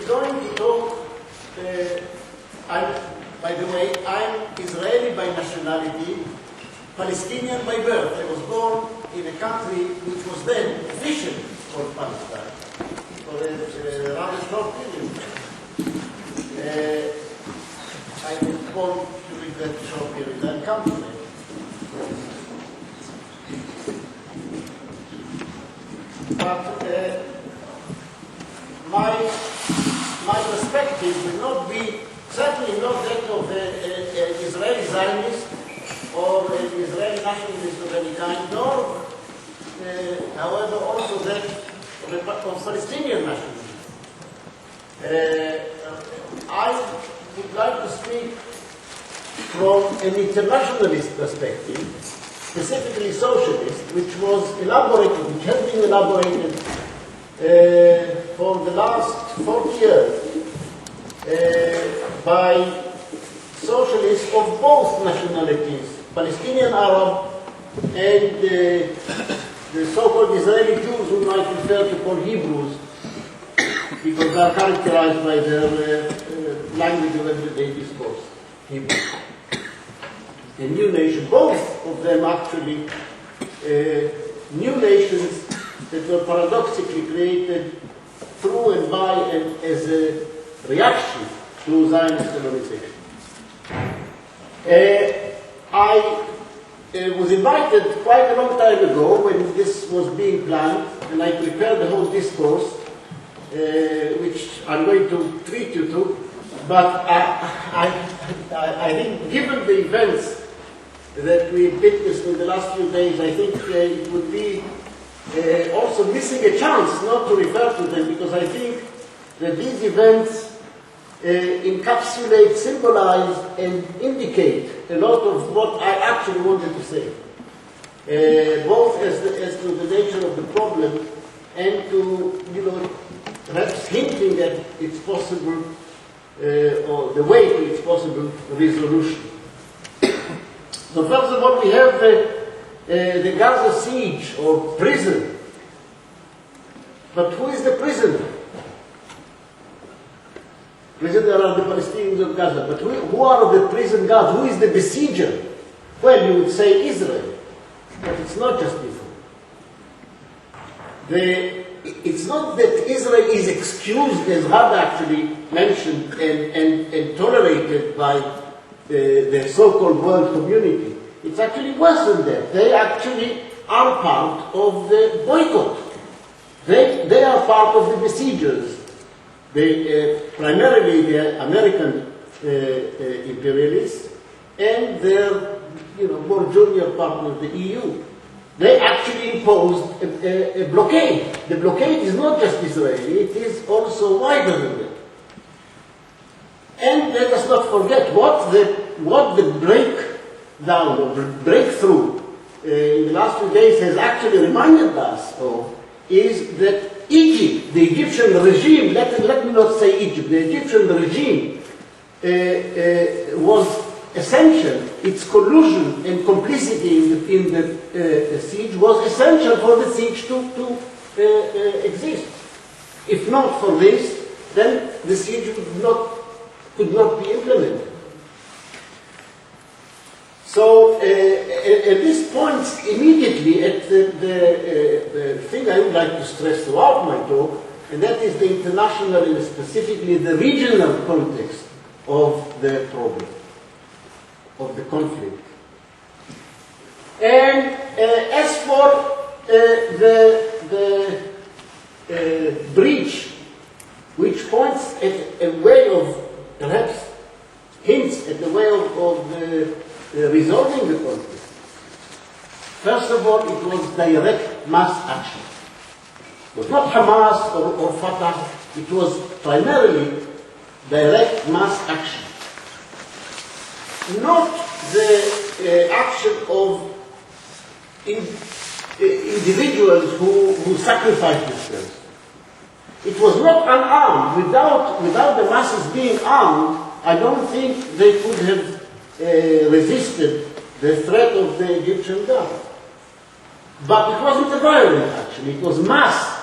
going to talk, by the way, I'm Israeli by nationality, Palestinian by birth. I was born in a country which was then officially called Palestine for a rather short period. I was born during that short period. I'm countryman. But my perspective will not be, certainly not that of an Israeli Zionist or an Israeli nationalist of any kind, nor, however, also that of Palestinian nationalism. I would like to speak from an internationalist perspective, specifically socialist, which has been elaborated for the last 40 years by socialists of both nationalities, Palestinian Arab and the so-called Israeli Jews, whom I prefer to call Hebrews, because they are characterized by their language of everyday discourse, Hebrew. A new nation, both of them actually new nations that were paradoxically created through and by and as a reaction to Zionist colonization. I was invited quite a long time ago when this was being planned, and I prepared the whole discourse, which I'm going to treat you to, but I think given the events that we witnessed in the last few days, I think it would be also missing a chance not to refer to them, because I think that these events encapsulate, symbolize, and indicate a lot of what I actually wanted to say, both as to the nature of the problem and to, perhaps hinting at its possible, or the way to its possible resolution. So first of all, we have the Gaza siege or prison. But who is the prisoner? Prisoner are the Palestinians of Gaza. But who are the prison guards? Who is the besieger? Well, you would say Israel. But it's not just Israel. It's not that Israel is excused, as Rab actually mentioned, and tolerated by the so-called world community. It's actually worse than that. They actually are part of the boycott. They are part of the besiegers. Primarily the American imperialists and their more junior partner, the EU. They actually imposed a blockade. The blockade is not just Israeli, it is also wider than that. And let us not forget what the breakdown or breakthrough in the last few days has actually reminded us of is that Egypt, the Egyptian regime, let me not say Egypt, the Egyptian regime was essential, its collusion and complicity in the siege was essential for the siege to exist. If not for this, then the siege could not be implemented. So this points immediately at the thing I would like to stress throughout my talk, and that is the international and specifically the regional context of the problem, of the conflict. And as for the breach, which points at a way of, perhaps hints at the way of resolving the conflict. First of all, it was direct mass action. It was not Hamas or Fatah, it was primarily direct mass action. Not the action of individuals who sacrificed themselves. It was not unarmed. Without the masses being armed, I don't think they could have resisted the threat of the Egyptian guard. But it wasn't a violent action, it was mass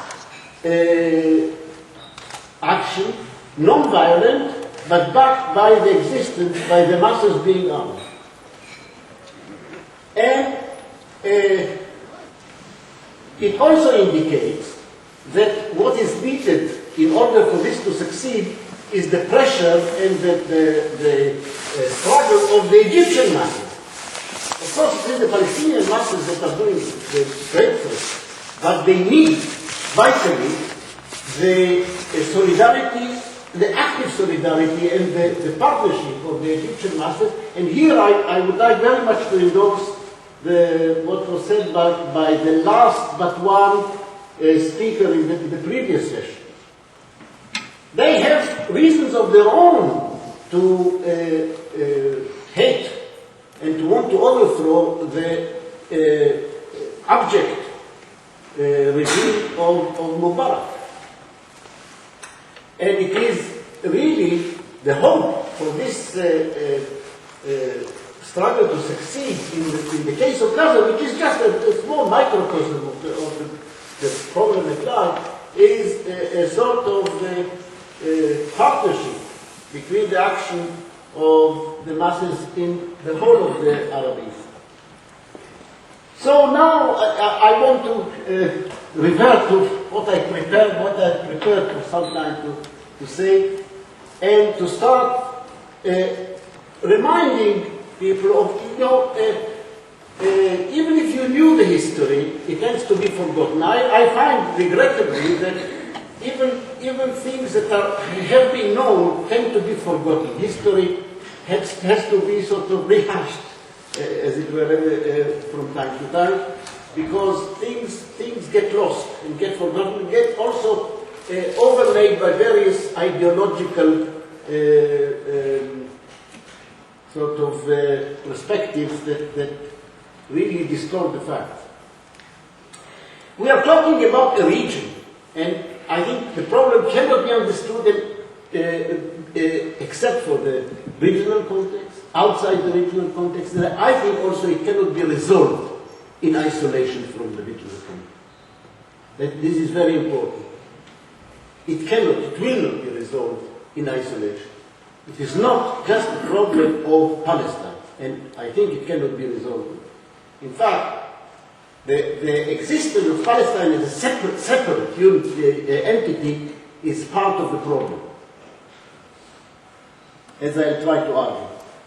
action non-violent, but backed by the existence, by the masses being armed. And it also indicates that what is needed in order for this to succeed is the pressure and the struggle of the Egyptian masses. Of course, it is the Palestinian masses that are doing the breakthrough, but they need vitally the solidarity, the active solidarity and the partnership of the Egyptian masses. And here I would like very much to endorse what was said by the last but one speaker in the previous session. They have reasons of their own to hate and to want to overthrow the abject regime of Mubarak. And it is really the hope for this struggle to succeed in the case of Gaza, which is just a small microcosm of the problem at large, is a sort of partnership between the action of the masses in the whole of the Arab East. So now I want to revert to what I prepared for some time to say, and to start reminding people of, even if you knew the history, it tends to be forgotten. I find, regrettably, that even things that have been known tend to be forgotten. History has to be sort of rehashed, as it were, from time to time, because things get lost and get forgotten, get also overlaid by various ideological sort of perspectives that really distort the facts. We are talking about a region, and I think the problem cannot be understood except for the regional context, outside the regional context, and I think also it cannot be resolved in isolation from the regional context. That this is very important. It will not be resolved in isolation. It is not just a problem of Palestine, and I think it cannot be resolved. In fact, the existence of Palestine as a separate entity is part of the problem, as I'll try to argue.